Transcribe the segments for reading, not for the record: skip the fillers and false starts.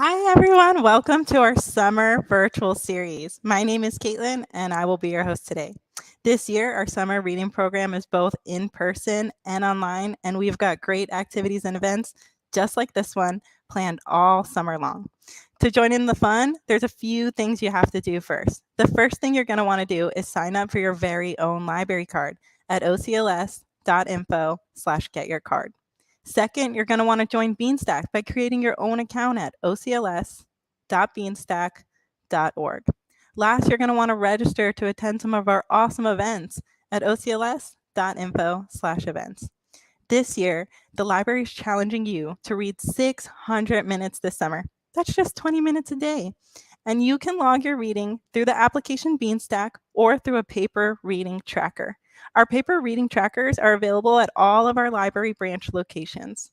Hi, everyone. Welcome to our summer virtual series. My name is Caitlin, and I will be your host today. This year, our summer reading program is both in person and online, and we've got great activities and events just like this one planned all summer long. To join in the fun, there's a few things you have to do first. The first thing you're going to want to do is sign up for your very own library card at ocls.info/getyourcard. Second, you're going to want to join Beanstack by creating your own account at ocls.beanstack.org. Last, you're going to want to register to attend some of our awesome events at ocls.info/events. This year, the library is challenging you to read 600 minutes this summer. That's just 20 minutes a day. And you can log your reading through the application Beanstack or through a paper reading tracker. Our paper reading trackers are available at all of our library branch locations.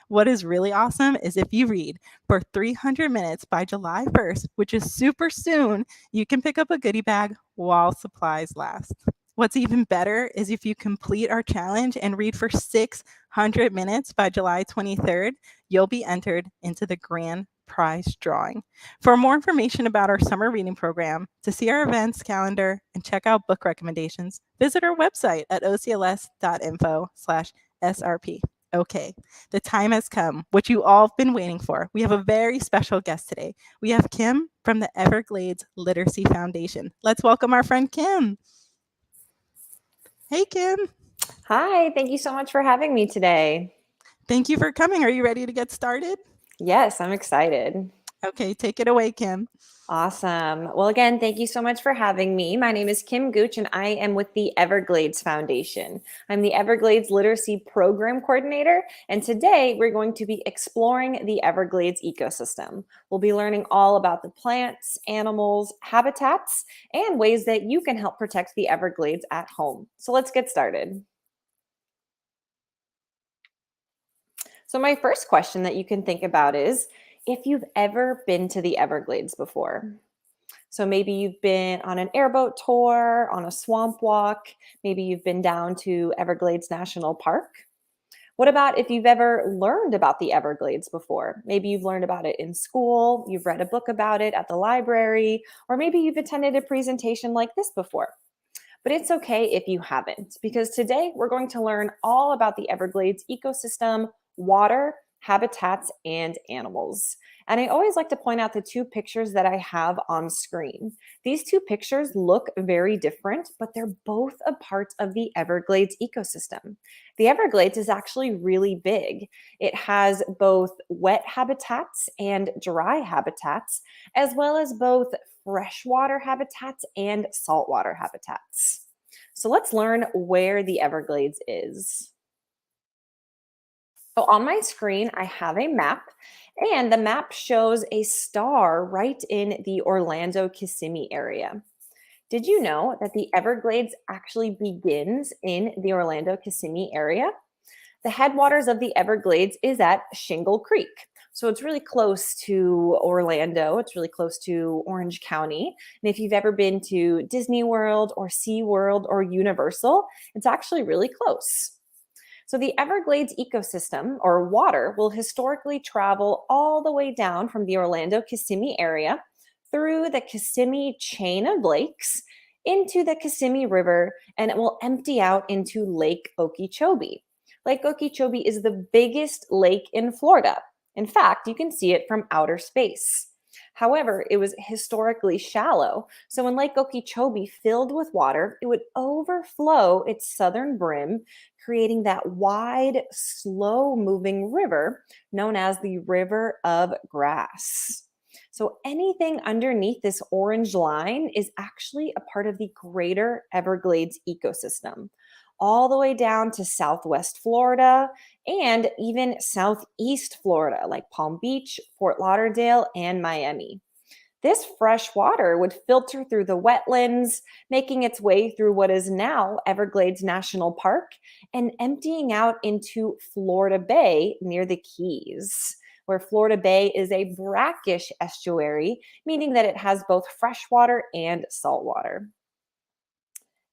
What is really awesome is if you read for 300 minutes by July 1st, which is super soon, you can pick up a goodie bag while supplies last. What's even better is if you complete our challenge and read for 600 minutes by July 23rd, you'll be entered into the grand prize drawing. For more information about our summer reading program, to see our events calendar, and check out book recommendations, visit our website at ocls.info/SRP. Okay, the time has come, what you all have been waiting for. We have a very special guest today. We have Kim from the Everglades Literacy Foundation. Let's welcome our friend Kim. Hey, Kim. Hi, thank you so much for having me today. Thank you for coming. Are you ready to get started? Yes, I'm excited. Okay, take it away, Kim. Awesome. Well, again, thank you so much for having me. My name is Kim Gooch, and I am with the Everglades Foundation. I'm the Everglades Literacy Program Coordinator, and today we're going to be exploring the Everglades ecosystem. We'll be learning all about the plants, animals, habitats, and ways that you can help protect the Everglades at home. So let's get started. So, my first question that you can think about is if you've ever been to the Everglades before. So, maybe you've been on an airboat tour, on a swamp walk, maybe you've been down to Everglades National Park. What about if you've ever learned about the Everglades before? Maybe you've learned about it in school, you've read a book about it at the library, or maybe you've attended a presentation like this before. But it's okay if you haven't, because today we're going to learn all about the Everglades ecosystem, water, habitats, and animals. And I always like to point out the two pictures that I have on screen. These two pictures look very different, but they're both a part of the Everglades ecosystem. The Everglades is actually really big. It has both wet habitats and dry habitats, as well as both freshwater habitats and saltwater habitats. So let's learn where the Everglades is. So on my screen, I have a map, and the map shows a star right in the Orlando Kissimmee area. Did you know that the Everglades actually begins in the Orlando Kissimmee area? The headwaters of the Everglades is at Shingle Creek. So it's really close to Orlando. It's really close to Orange County. And if you've ever been to Disney World or SeaWorld or Universal, it's actually really close. So the Everglades ecosystem or water will historically travel all the way down from the Orlando Kissimmee area through the Kissimmee chain of lakes into the Kissimmee River, and it will empty out into Lake Okeechobee. Lake Okeechobee is the biggest lake in Florida. In fact, you can see it from outer space. However, it was historically shallow, so when Lake Okeechobee filled with water, it would overflow its southern brim, creating that wide, slow moving river known as the River of Grass. So anything underneath this orange line is actually a part of the greater Everglades ecosystem, all the way down to Southwest Florida and even Southeast Florida, like Palm Beach, Fort Lauderdale, and Miami. This fresh water would filter through the wetlands, making its way through what is now Everglades National Park and emptying out into Florida Bay near the Keys, where Florida Bay is a brackish estuary, meaning that it has both freshwater and saltwater.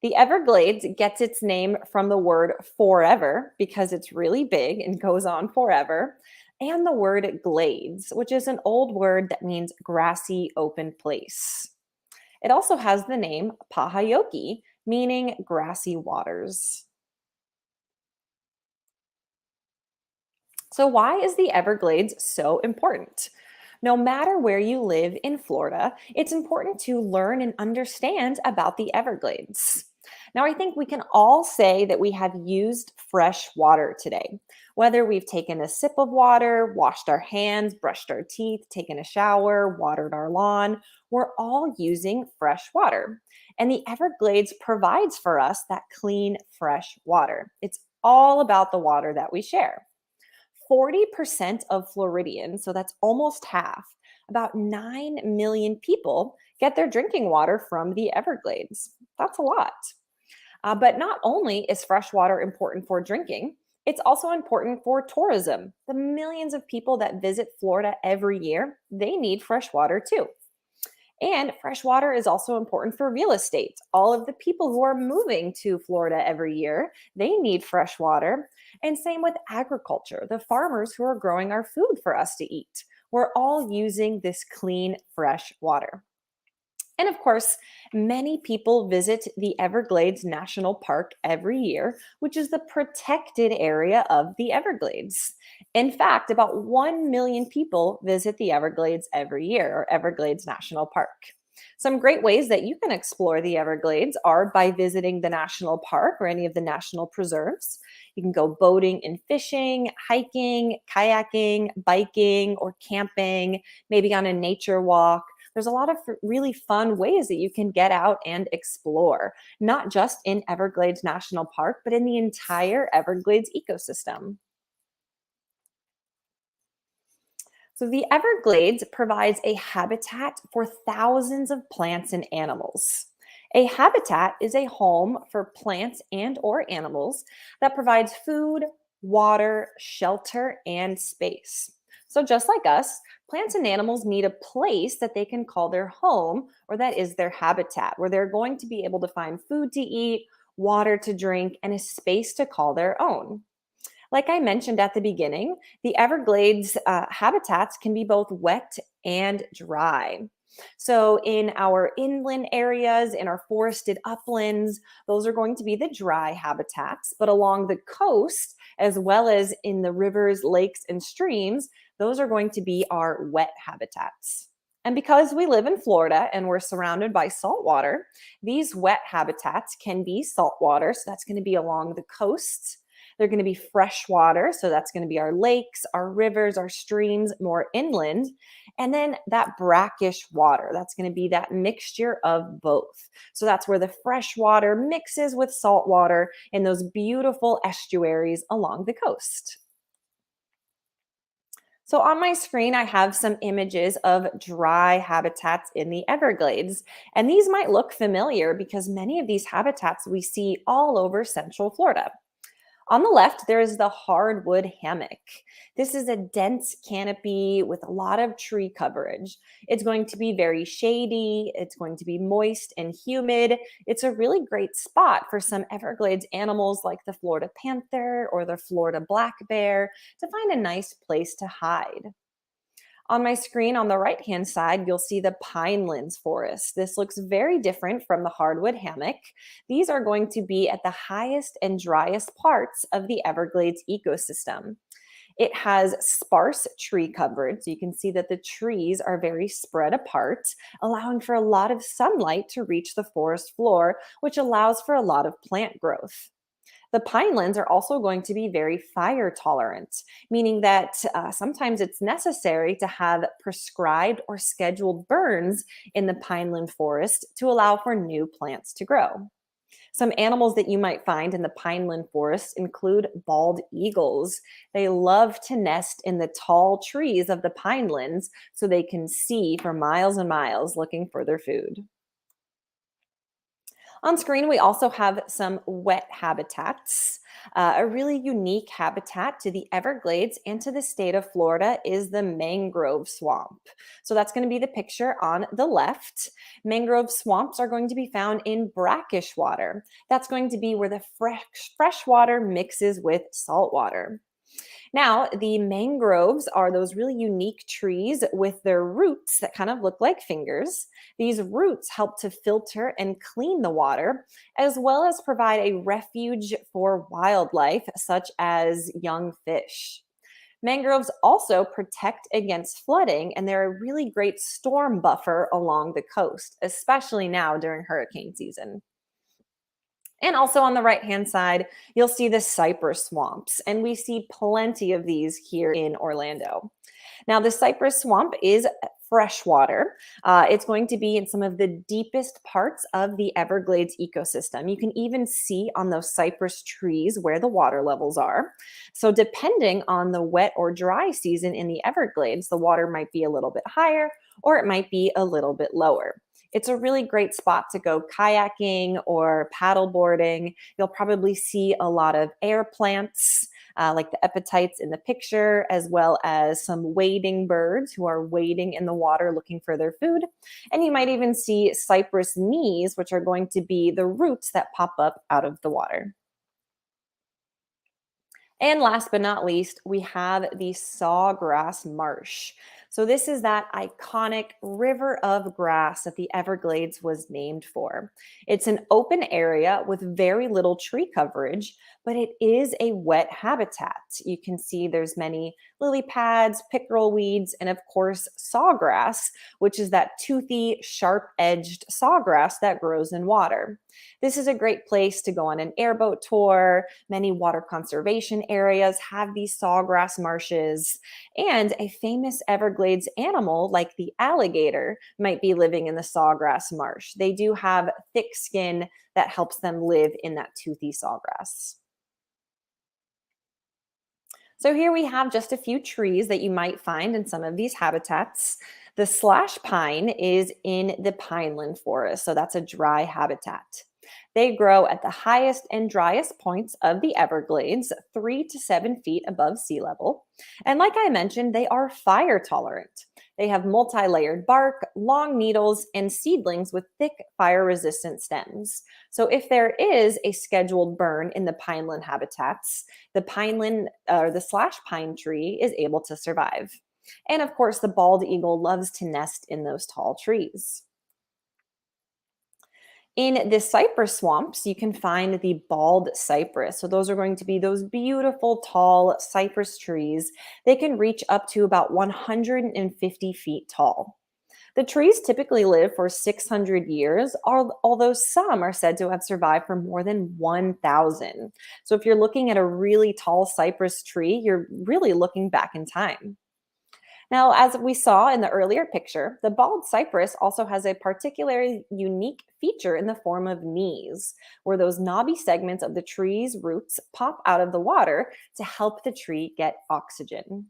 The Everglades gets its name from the word forever because it's really big and goes on forever. and the word glades, which is an old word that means grassy open place. It also has the name Pahayoki, meaning grassy waters. So, why is the Everglades so important? No matter where you live in Florida, it's important to learn and understand about the Everglades. Now, I think we can all say that we have used fresh water today. Whether we've taken a sip of water, washed our hands, brushed our teeth, taken a shower, watered our lawn, we're all using fresh water. And the Everglades provides for us that clean, fresh water. It's all about the water that we share. 40% of Floridians, so that's almost half, about 9 million people, get their drinking water from the Everglades. That's a lot. But not only is fresh water important for drinking, it's also important for tourism. The millions of people that visit Florida every year, they need fresh water too. And fresh water is also important for real estate. All of the people who are moving to Florida every year, they need fresh water. And same with agriculture, the farmers who are growing our food for us to eat. We're all using this clean, fresh water. And of course, many people visit the Everglades National Park every year, which is the protected area of the Everglades. In fact, about 1 million people visit the Everglades every year, or Everglades National Park. Some great ways that you can explore the Everglades are by visiting the national park or any of the national preserves. You can go boating and fishing, hiking, kayaking, biking, or camping, maybe on a nature walk. There's a lot of really fun ways that you can get out and explore, not just in Everglades National Park, but in the entire Everglades ecosystem. So, the Everglades provides a habitat for thousands of plants and animals. A habitat is a home for plants and or animals that provides food, water, shelter, and space. So just like us, plants and animals need a place that they can call their home or that is their habitat, where they're going to be able to find food to eat, water to drink, and a space to call their own. Like I mentioned at the beginning, the Everglades habitats can be both wet and dry. So, in our inland areas, in our forested uplands, those are going to be the dry habitats. But along the coast, as well as in the rivers, lakes, and streams, those are going to be our wet habitats. And because we live in Florida and we're surrounded by salt water, these wet habitats can be saltwater. So, that's going to be along the coasts. They're going to be fresh water. So that's going to be our lakes, our rivers, our streams, more inland. And then that brackish water, that's going to be that mixture of both. So that's where the fresh water mixes with salt water in those beautiful estuaries along the coast. So on my screen, I have some images of dry habitats in the Everglades. And these might look familiar because many of these habitats we see all over Central Florida. On the left, there is the hardwood hammock. This is a dense canopy with a lot of tree coverage. It's going to be very shady. It's going to be moist and humid. It's a really great spot for some Everglades animals like the Florida panther or the Florida black bear to find a nice place to hide. On my screen on the right-hand side, you'll see the pinelands forest. This looks very different from the hardwood hammock. These are going to be at the highest and driest parts of the Everglades ecosystem. It has sparse tree coverage. So you can see that the trees are very spread apart, allowing for a lot of sunlight to reach the forest floor, which allows for a lot of plant growth. The pinelands are also going to be very fire tolerant, meaning that sometimes it's necessary to have prescribed or scheduled burns in the pineland forest to allow for new plants to grow. Some animals that you might find in the pineland forest include bald eagles. They love to nest in the tall trees of the pinelands so they can see for miles and miles looking for their food. On screen, we also have some wet habitats. A really unique habitat to the Everglades and to the state of Florida is the mangrove swamp. So that's going to be the picture on the left. Mangrove swamps are going to be found in brackish water. That's going to be where the fresh water mixes with salt water. Now, the mangroves are those really unique trees with their roots that kind of look like fingers. These roots help to filter and clean the water, as well as provide a refuge for wildlife, such as young fish. Mangroves also protect against flooding, and they're a really great storm buffer along the coast, especially now during hurricane season. And also on the right hand side, you'll see the cypress swamps, and we see plenty of these here in Orlando. Now, the cypress swamp is freshwater. It's going to be in some of the deepest parts of the Everglades ecosystem. You can even see on those cypress trees where the water levels are. So, depending on the wet or dry season in the Everglades, the water might be a little bit higher or it might be a little bit lower. It's a really great spot to go kayaking or paddle boarding. You'll probably see a lot of air plants, like the epitites in the picture, as well as some wading birds who are wading in the water looking for their food. And you might even see cypress knees, which are going to be the roots that pop up out of the water. And last but not least, we have the Sawgrass Marsh. So, this is that iconic river of grass that the Everglades was named for. It's an open area with very little tree coverage, but it is a wet habitat. You can see there's many lily pads, pickerel weeds, and of course, sawgrass, which is that toothy, sharp edged sawgrass that grows in water. This is a great place to go on an airboat tour. Many water conservation areas have these sawgrass marshes, and a famous Everglades animal like the alligator might be living in the sawgrass marsh. They do have thick skin that helps them live in that toothy sawgrass. So here we have just a few trees that you might find in some of these habitats. The slash pine is in the pineland forest, so that's a dry habitat. They grow at the highest and driest points of the Everglades, 3 to 7 feet above sea level. And like I mentioned, they are fire tolerant. They have multi layered bark, long needles, and seedlings with thick fire resistant stems. So, if there is a scheduled burn in the pineland habitats, the pineland or the slash pine tree is able to survive. And of course, the bald eagle loves to nest in those tall trees. In the cypress swamps, you can find the bald cypress. So, those are going to be those beautiful, tall cypress trees. They can reach up to about 150 feet tall. The trees typically live for 600 years, although some are said to have survived for more than 1,000. So, if you're looking at a really tall cypress tree, you're really looking back in time. Now, as we saw in the earlier picture, the bald cypress also has a particularly unique feature in the form of knees, where those knobby segments of the tree's roots pop out of the water to help the tree get oxygen.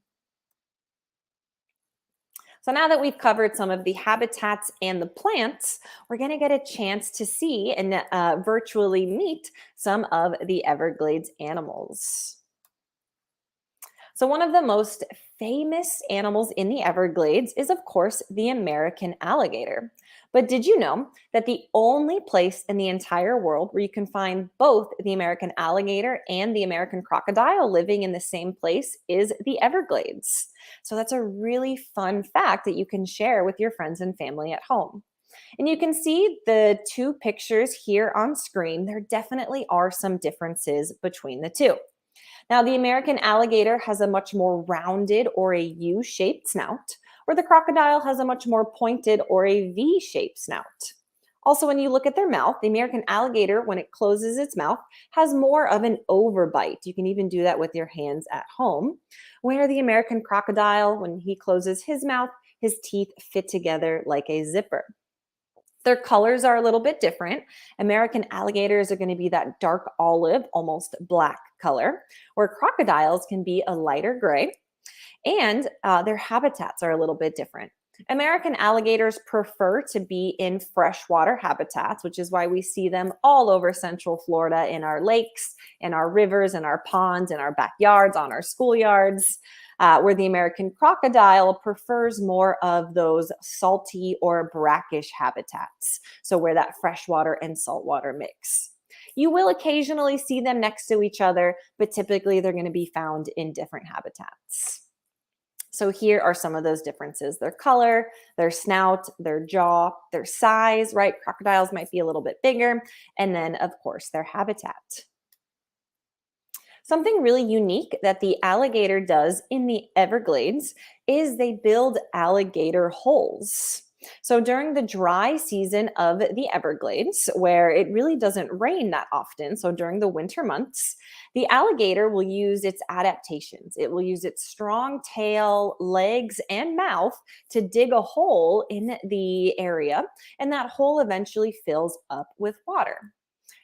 So now that we've covered some of the habitats and the plants, we're going to get a chance to see and virtually meet some of the Everglades animals. So, one of the most famous animals in the Everglades is, of course, the American alligator. But did you know that the only place in the entire world where you can find both the American alligator and the American crocodile living in the same place is the Everglades? So, that's a really fun fact that you can share with your friends and family at home. And you can see the two pictures here on screen. There definitely are some differences between the two. Now, the American alligator has a much more rounded or a U shaped snout, where the crocodile has a much more pointed or a V shaped snout. Also, when you look at their mouth, the American alligator, when it closes its mouth, has more of an overbite. You can even do that with your hands at home. Where the American crocodile, when he closes his mouth, his teeth fit together like a zipper. Their colors are a little bit different. American alligators are going to be that dark olive, almost black color, where crocodiles can be a lighter gray, and their habitats are a little bit different. American alligators prefer to be in freshwater habitats, which is why we see them all over Central Florida in our lakes, in our rivers, in our ponds, in our backyards, on our schoolyards. Where the American crocodile prefers more of those salty or brackish habitats. So, where that freshwater and saltwater mix. You will occasionally see them next to each other, but typically they're going to be found in different habitats. So here are some of those differences: their color, their snout, their jaw, their size, right? Crocodiles might be a little bit bigger, and then of course their habitat. Something really unique that the alligator does in the Everglades is they build alligator holes. So during the dry season of the Everglades, where it really doesn't rain that often, so during the winter months, the alligator will use its adaptations. It will use its strong tail, legs, and mouth to dig a hole in the area, and that hole eventually fills up with water.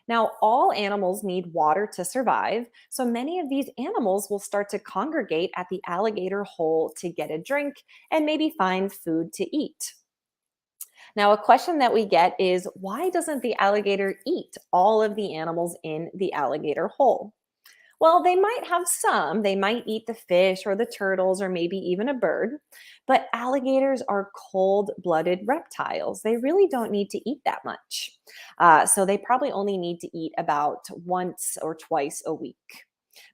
Now, all animals need water to survive, so many of these animals will start to congregate at the alligator hole to get a drink and maybe find food to eat. Now, a question that we get is, why doesn't the alligator eat all of the animals in the alligator hole? Well, they might have some. They might eat the fish or the turtles or maybe even a bird. But alligators are cold blooded reptiles. They really don't need to eat that much. So they probably only need to eat about once or twice a week.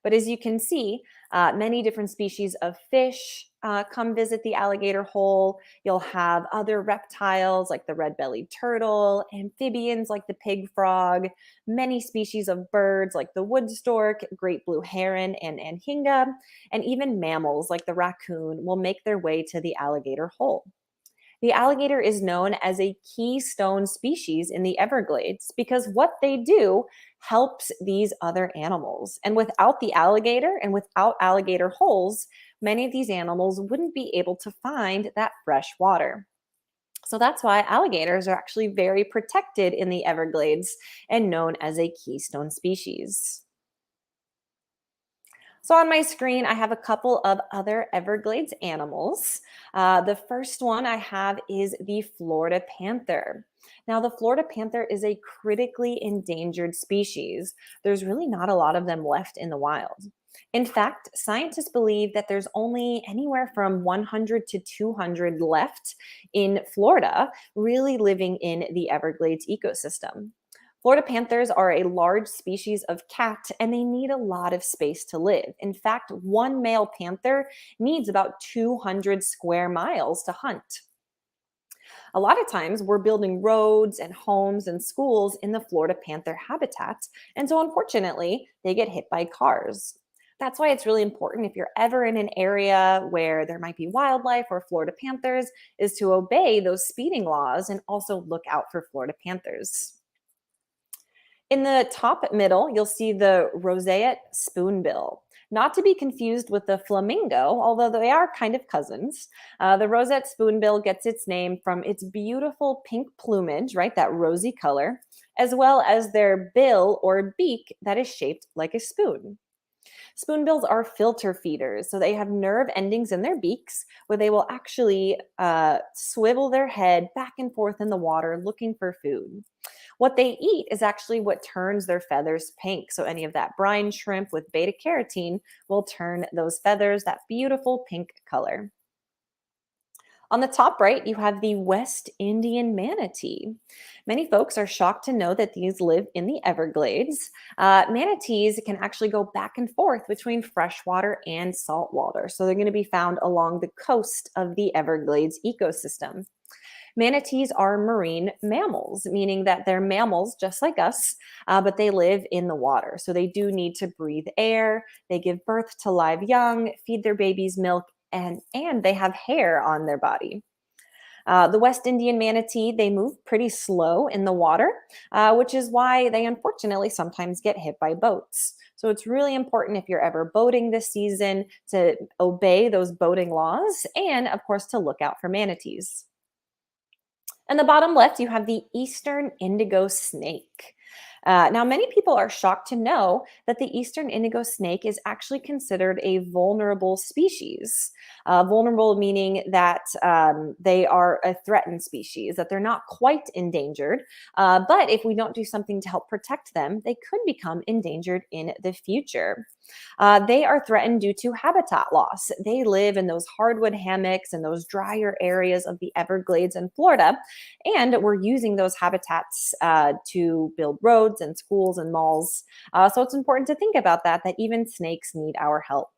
But as you can see, many different species of fish come visit the alligator hole. You'll have other reptiles like the red-bellied turtle, amphibians like the pig frog, many species of birds like the wood stork, great blue heron, and anhinga, and even mammals like the raccoon will make their way to the alligator hole. The alligator is known as a keystone species in the Everglades because what they do helps these other animals. And without the alligator and without alligator holes, many of these animals wouldn't be able to find that fresh water. So that's why alligators are actually very protected in the Everglades and known as a keystone species. So on my screen, I have a couple of other Everglades animals. The first one I have is the Florida panther. Now, the Florida panther is a critically endangered species. There's really not a lot of them left in the wild. In fact, scientists believe that there's only anywhere from 100 to 200 left in Florida, really living in the Everglades ecosystem. Florida panthers are a large species of cat and they need a lot of space to live. In fact, one male panther needs about 200 square miles to hunt. A lot of times we're building roads and homes and schools in the Florida panther habitat. And so unfortunately, they get hit by cars. That's why it's really important if you're ever in an area where there might be wildlife or Florida panthers is to obey those speeding laws and also look out for Florida panthers. In the top middle, you'll see the roseate spoonbill. Not to be confused with the flamingo, although they are kind of cousins. The roseate spoonbill gets its name from its beautiful pink plumage, right, that rosy color, as well as their bill or beak that is shaped like a spoon. Spoonbills are filter feeders, so they have nerve endings in their beaks where they will actually swivel their head back and forth in the water looking for food. What they eat is actually what turns their feathers pink. So any of that brine shrimp with beta carotene will turn those feathers that beautiful pink color. On the top right, you have the West Indian manatee. Many folks are shocked to know that these live in the Everglades. Manatees can actually go back and forth between freshwater and saltwater. So they're going to be found along the coast of the Everglades ecosystem. Manatees are marine mammals, meaning that they're mammals just like us, but they live in the water. So they do need to breathe air. They give birth to live young, feed their babies milk, and they have hair on their body. The West Indian manatee, they move pretty slow in the water, which is why they unfortunately sometimes get hit by boats. So it's really important if you're ever boating this season to obey those boating laws and, of course, to look out for manatees. And the bottom left, you have the eastern indigo snake. Now, many people are shocked to know that the eastern indigo snake is actually considered a vulnerable species. Vulnerable meaning that they are a threatened species, that they're not quite endangered. But if we don't do something to help protect them, they could become endangered in the future. They are threatened due to habitat loss. They live in those hardwood hammocks and those drier areas of the Everglades in Florida. And we're using those habitats to build roads roads and schools and malls. So it's important to think about that even snakes need our help.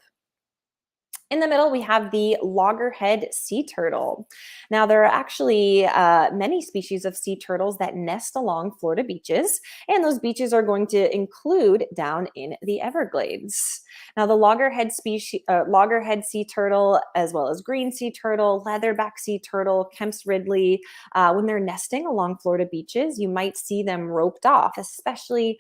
In the middle, we have the loggerhead sea turtle. Now, there are actually many species of sea turtles that nest along Florida beaches, and those beaches are going to include down in the Everglades. Now, the loggerhead sea turtle, as well as green sea turtle, leatherback sea turtle, Kemp's Ridley, when they're nesting along Florida beaches, you might see them roped off, especially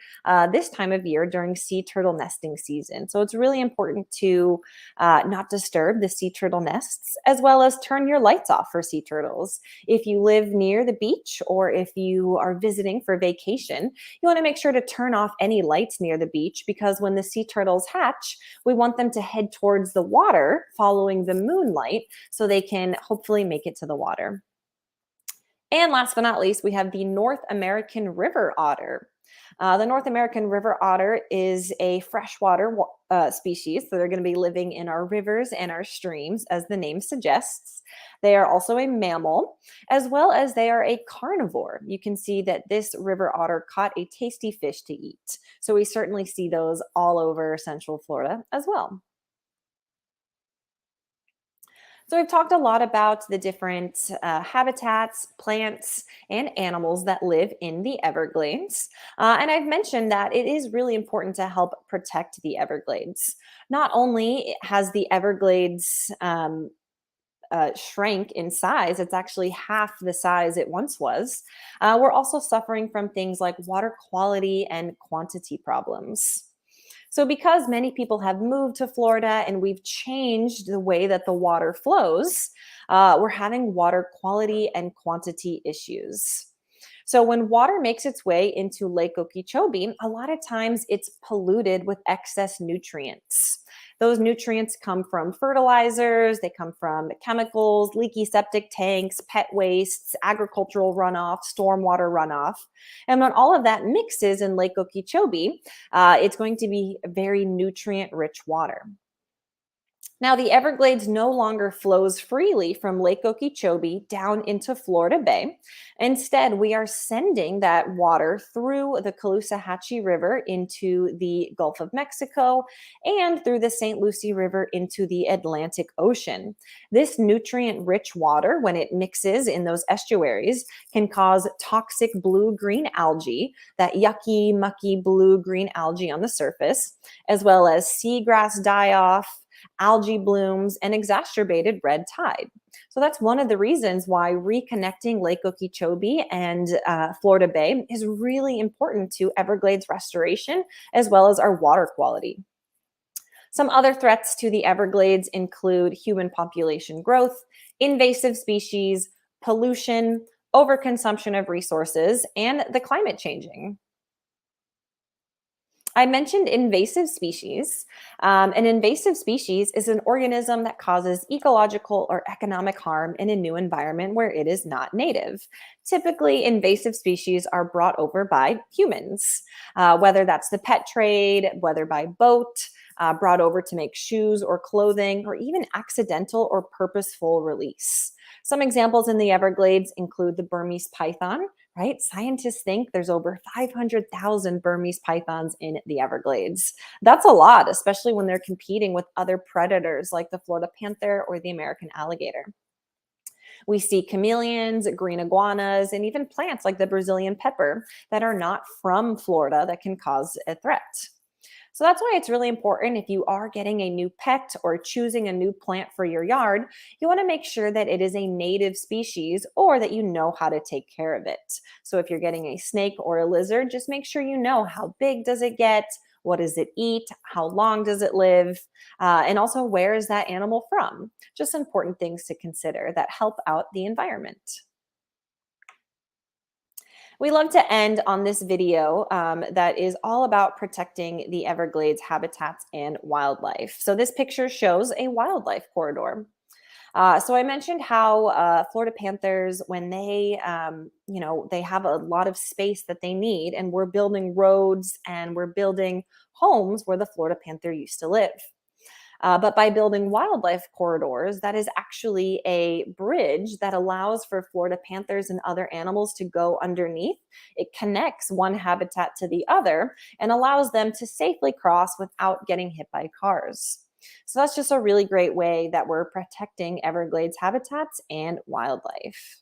this time of year during sea turtle nesting season. So it's really important to not disturb the sea turtle nests, as well as turn your lights off for sea turtles. If you live near the beach or if you are visiting for vacation, you want to make sure to turn off any lights near the beach, because when the sea turtles hatch, we want them to head towards the water following the moonlight so they can hopefully make it to the water. And last but not least, we have the North American river otter. The North American river otter is a freshwater species, so they're going to be living in our rivers and our streams, as the name suggests. They are also a mammal, as well as they are a carnivore. You can see that this river otter caught a tasty fish to eat. So we certainly see those all over Central Florida as well. So we've talked a lot about the different habitats, plants, and animals that live in the Everglades. And I've mentioned that it is really important to help protect the Everglades. Not only has the Everglades shrank in size, it's actually half the size it once was. We're also suffering from things like water quality and quantity problems. So, because many people have moved to Florida and we've changed the way that the water flows, we're having water quality and quantity issues. So, when water makes its way into Lake Okeechobee, a lot of times it's polluted with excess nutrients. Those nutrients come from fertilizers, they come from chemicals, leaky septic tanks, pet wastes, agricultural runoff, stormwater runoff. And when all of that mixes in Lake Okeechobee, it's going to be very nutrient rich water. Now, the Everglades no longer flows freely from Lake Okeechobee down into Florida Bay. Instead, we are sending that water through the Caloosahatchee River into the Gulf of Mexico and through the St. Lucie River into the Atlantic Ocean. This nutrient-rich water, when it mixes in those estuaries, can cause toxic blue-green algae, that yucky, mucky blue-green algae on the surface, as well as seagrass die-off, algae blooms, and exacerbated red tide. So that's one of the reasons why reconnecting Lake Okeechobee and Florida Bay is really important to Everglades restoration as well as our water quality. Some other threats to the Everglades include human population growth, invasive species, pollution, overconsumption of resources, and the climate changing. I mentioned invasive species. An invasive species is an organism that causes ecological or economic harm in a new environment where it is not native. Typically, invasive species are brought over by humans, whether that's the pet trade, whether by boat, brought over to make shoes or clothing, or even accidental or purposeful release. Some examples in the Everglades include the Burmese python, right? Scientists think there's over 500,000 Burmese pythons in the Everglades. That's a lot, especially when they're competing with other predators like the Florida panther or the American alligator. We see chameleons, green iguanas, and even plants like the Brazilian pepper that are not from Florida that can cause a threat. So that's why it's really important, if you are getting a new pet or choosing a new plant for your yard, you want to make sure that it is a native species or that you know how to take care of it. So if you're getting a snake or a lizard, just make sure you know how big does it get, what does it eat, how long does it live, and also where is that animal from. Just important things to consider that help out the environment. We love to end on this video that is all about protecting the Everglades habitats and wildlife. So this picture shows a wildlife corridor. So I mentioned how Florida panthers, when they have a lot of space that they need, and we're building roads and we're building homes where the Florida panther used to live. But by building wildlife corridors, that is actually a bridge that allows for Florida panthers and other animals to go underneath. It connects one habitat to the other and allows them to safely cross without getting hit by cars. So that's just a really great way that we're protecting Everglades habitats and wildlife.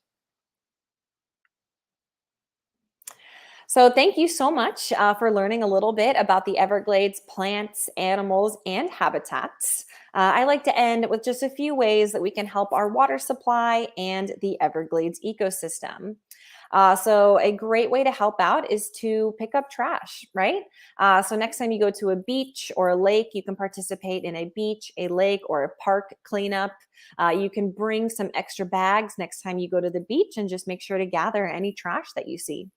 So, thank you so much for learning a little bit about the Everglades plants, animals, and habitats. I like to end with just a few ways that we can help our water supply and the Everglades ecosystem. So, a great way to help out is to pick up trash, right? So, next time you go to a beach or a lake, you can participate in a beach, a lake, or a park cleanup. You can bring some extra bags next time you go to the beach and just make sure to gather any trash that you see.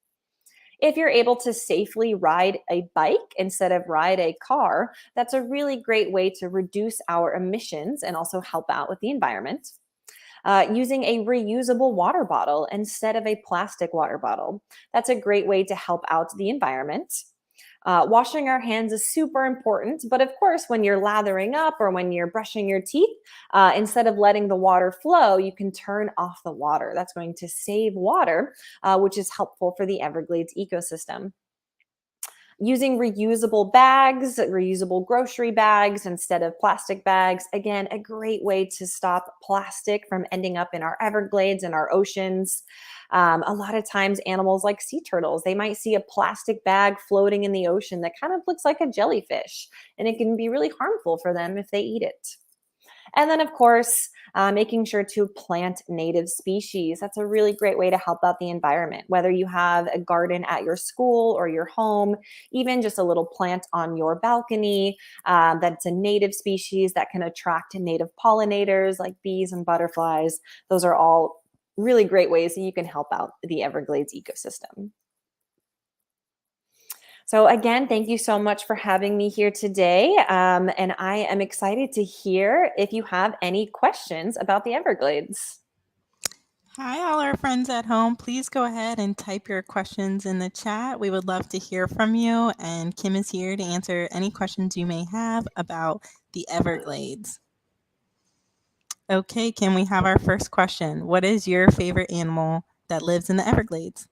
If you're able to safely ride a bike instead of ride a car, that's a really great way to reduce our emissions and also help out with the environment. Using a reusable water bottle instead of a plastic water bottle. That's a great way to help out the environment. Washing our hands is super important, but of course, when you're lathering up or when you're brushing your teeth, instead of letting the water flow, you can turn off the water. That's going to save water, which is helpful for the Everglades ecosystem. Using reusable bags, reusable grocery bags instead of plastic bags. Again, a great way to stop plastic from ending up in our Everglades and our oceans. A lot of times, animals like sea turtles, they might see a plastic bag floating in the ocean that kind of looks like a jellyfish, and it can be really harmful for them if they eat it. And then, of course, making sure to plant native species. That's a really great way to help out the environment. Whether you have a garden at your school or your home, even just a little plant on your balcony that's a native species that can attract native pollinators like bees and butterflies. Those are all really great ways that you can help out the Everglades ecosystem. So, again, thank you so much for having me here today. And I am excited to hear if you have any questions about the Everglades. Hi, all our friends at home. Please go ahead and type your questions in the chat. We would love to hear from you. And Kim is here to answer any questions you may have about the Everglades. Okay, Kim, we have our first question. What is your favorite animal that lives in the Everglades?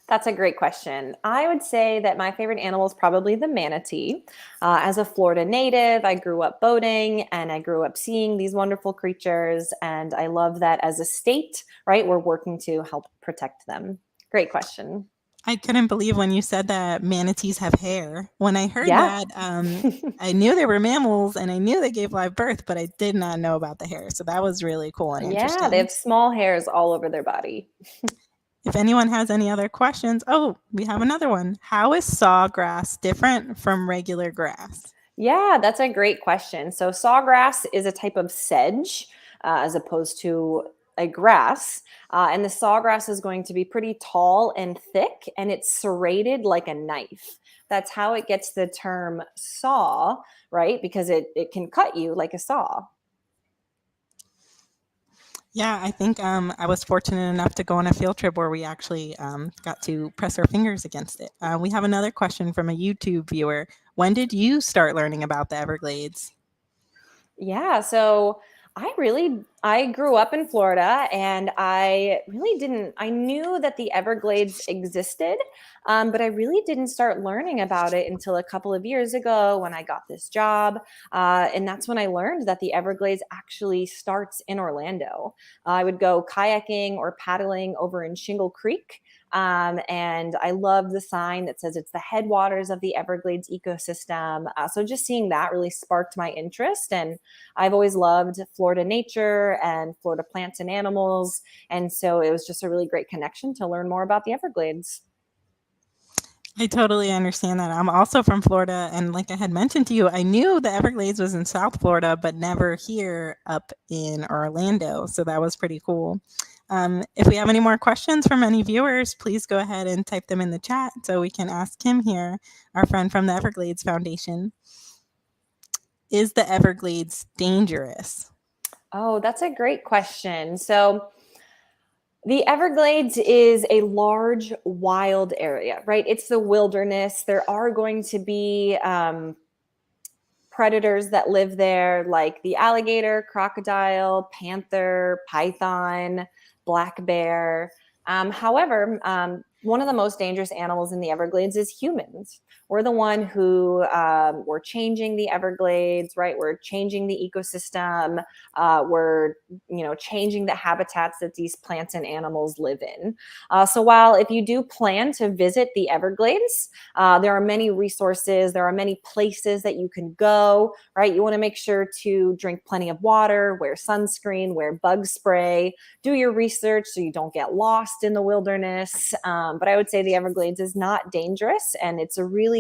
That's a great question. I would say that my favorite animal is probably the manatee. As a Florida native, I grew up boating and I grew up seeing these wonderful creatures. And I love that as a state, right, we're working to help protect them. Great question. I couldn't believe when you said that manatees have hair. When I heard Yeah. that, I knew they were mammals and I knew they gave live birth, but I did not know about the hair. So that was really cool and Yeah, they interesting. have small hairs all over their body. If anyone has any other questions, oh, we have another one. How is sawgrass different from regular grass? Yeah, that's a great question. So, sawgrass is a type of sedge as opposed to a grass. And the sawgrass is going to be pretty tall and thick, and it's serrated like a knife. That's how it gets the term saw, right? Because it can cut you like a saw. Yeah, I think I was fortunate enough to go on a field trip where we actually got to press our fingers against it. We have another question from a YouTube viewer. When did you start learning about the Everglades? Yeah, so I grew up in Florida and I really didn't I knew that the Everglades existed, but I really didn't start learning about it until a couple of years ago when I got this job. And that's when I learned that the Everglades actually starts in Orlando. I would go kayaking or paddling over in Shingle Creek. And I love the sign that says it's the headwaters of the Everglades ecosystem. So just seeing that really sparked my interest. And I've always loved Florida nature and Florida plants and animals. And so it was just a really great connection to learn more about the Everglades. I totally understand that. I'm also from Florida, and like I had mentioned to you, I knew the Everglades was in South Florida, but never here up in Orlando. So that was pretty cool. If we have any more questions from any viewers, please go ahead and type them in the chat so we can ask him here, our friend from the Everglades Foundation. Is the Everglades dangerous? Oh, that's a great question. So, the Everglades is a large, wild area, right? It's the wilderness. There are going to be predators that live there, like the alligator, crocodile, panther, python, black bear. However, one of the most dangerous animals in the Everglades is humans. We're the one who we're changing the Everglades, right? We're changing the ecosystem. We're changing the habitats that these plants and animals live in. So while if you do plan to visit the Everglades, there are many resources, there are many places that you can go, right? You want to make sure to drink plenty of water, wear sunscreen, wear bug spray, do your research so you don't get lost in the wilderness. But I would say the Everglades is not dangerous, and it's a really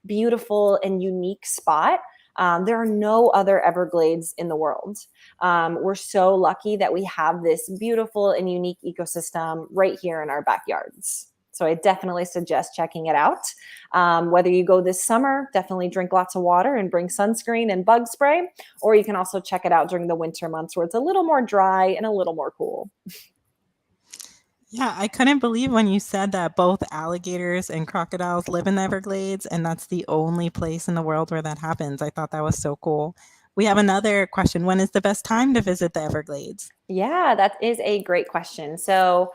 beautiful and unique spot. There are no other Everglades in the world. We're so lucky that we have this beautiful and unique ecosystem right here in our backyards. So I definitely suggest checking it out. Whether you go this summer, definitely drink lots of water and bring sunscreen and bug spray, or you can also check it out during the winter months where it's a little more dry and a little more cool. Yeah, I couldn't believe when you said that both alligators and crocodiles live in the Everglades, and that's the only place in the world where that happens. I thought that was so cool. We have another question. When is the best time to visit the Everglades? Yeah, that is a great question. So,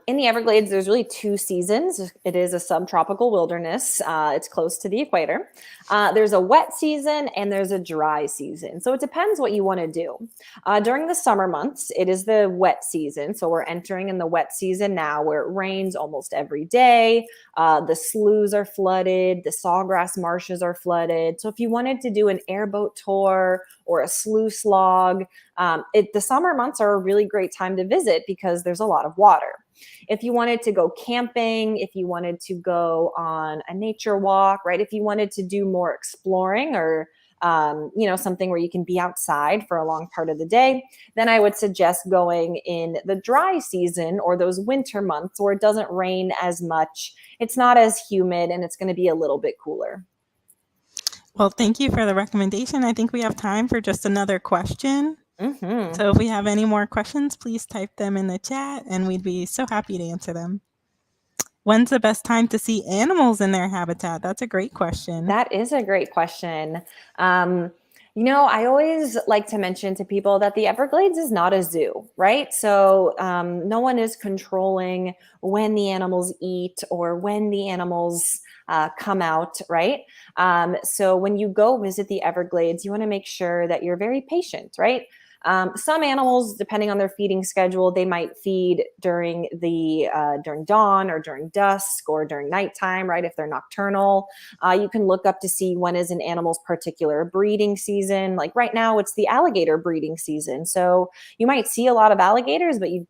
in the Everglades, there's really two seasons. It is a subtropical wilderness. It's close to the equator. There's a wet season and there's a dry season. So it depends what you want to do. During the summer months, it is the wet season. So we're entering in the wet season now, where it rains almost every day. The sloughs are flooded. The sawgrass marshes are flooded. So if you wanted to do an airboat tour or a slough slog, the summer months are a really great time to visit because there's a lot of water. If you wanted to go camping, if you wanted to go on a nature walk, right? If you wanted to do more exploring or something where you can be outside for a long part of the day, then I would suggest going in the dry season or those winter months where it doesn't rain as much. It's not as humid and it's going to be a little bit cooler. Well, thank you for the recommendation. I think we have time for just another question. Mm-hmm. So if we have any more questions, please type them in the chat and we'd be so happy to answer them. When's the best time to see animals in their habitat? That's a great question. That is a great question. I always like to mention to people that the Everglades is not a zoo, right? So no one is controlling when the animals eat or when the animals come out, right? So when you go visit the Everglades, you want to make sure that you're very patient, right? Some animals, depending on their feeding schedule, they might feed during dawn or during dusk or during nighttime, right? If they're nocturnal, you can look up to see when is an animal's particular breeding season. Like right now, it's the alligator breeding season, so you might see a lot of alligators, but you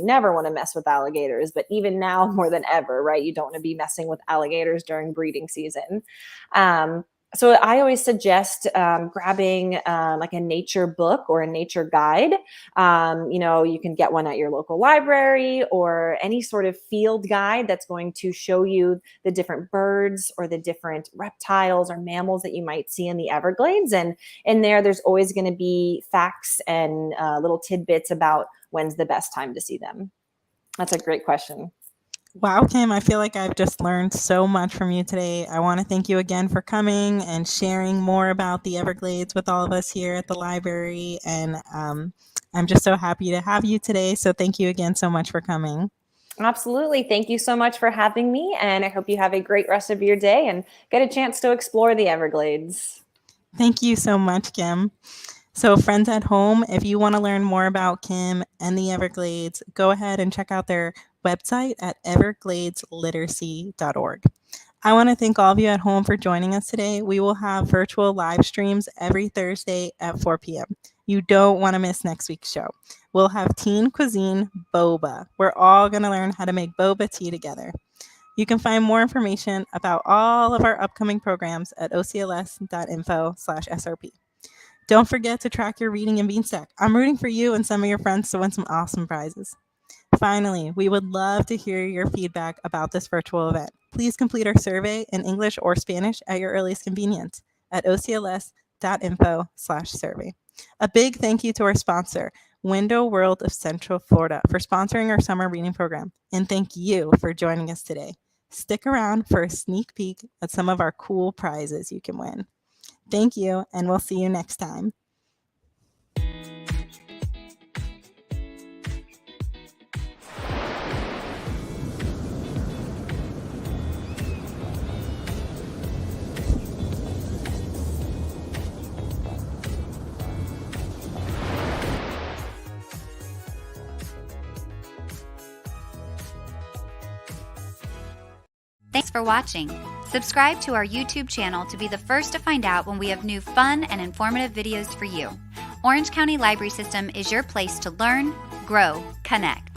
never want to mess with alligators. But even now, more than ever, right? You don't want to be messing with alligators during breeding season. So I always suggest grabbing like a nature book or a nature guide. You can get one at your local library or any sort of field guide that's going to show you the different birds or the different reptiles or mammals that you might see in the Everglades. And in there's always going to be facts and little tidbits about when's the best time to see them. That's a great question. Wow, Kim, I feel like I've just learned so much from you today. I want to thank you again for coming and sharing more about the Everglades with all of us here at the library. And I'm just so happy to have you today. So thank you again so much for coming. Absolutely. Thank you so much for having me. And I hope you have a great rest of your day and get a chance to explore the Everglades. Thank you so much, Kim. So, friends at home, if you want to learn more about Kim and the Everglades, go ahead and check out their website at evergladesliteracy.org. I want to thank all of you at home for joining us today. We will have virtual live streams every Thursday at 4 p.m. You don't want to miss next week's show. We'll have teen cuisine boba. We're all going to learn how to make boba tea together. You can find more information about all of our upcoming programs at ocls.info/SRP. Don't forget to track your reading in Beanstack. I'm rooting for you and some of your friends to win some awesome prizes. Finally, we would love to hear your feedback about this virtual event. Please complete our survey in English or Spanish at your earliest convenience at ocls.info/survey. A big thank you to our sponsor, Window World of Central Florida, for sponsoring our summer reading program. And thank you for joining us today. Stick around for a sneak peek at some of our cool prizes you can win. Thank you, and we'll see you next time. Thanks for watching. Subscribe to our YouTube channel to be the first to find out when we have new fun and informative videos for you. Orange County Library System is your place to learn, grow, connect.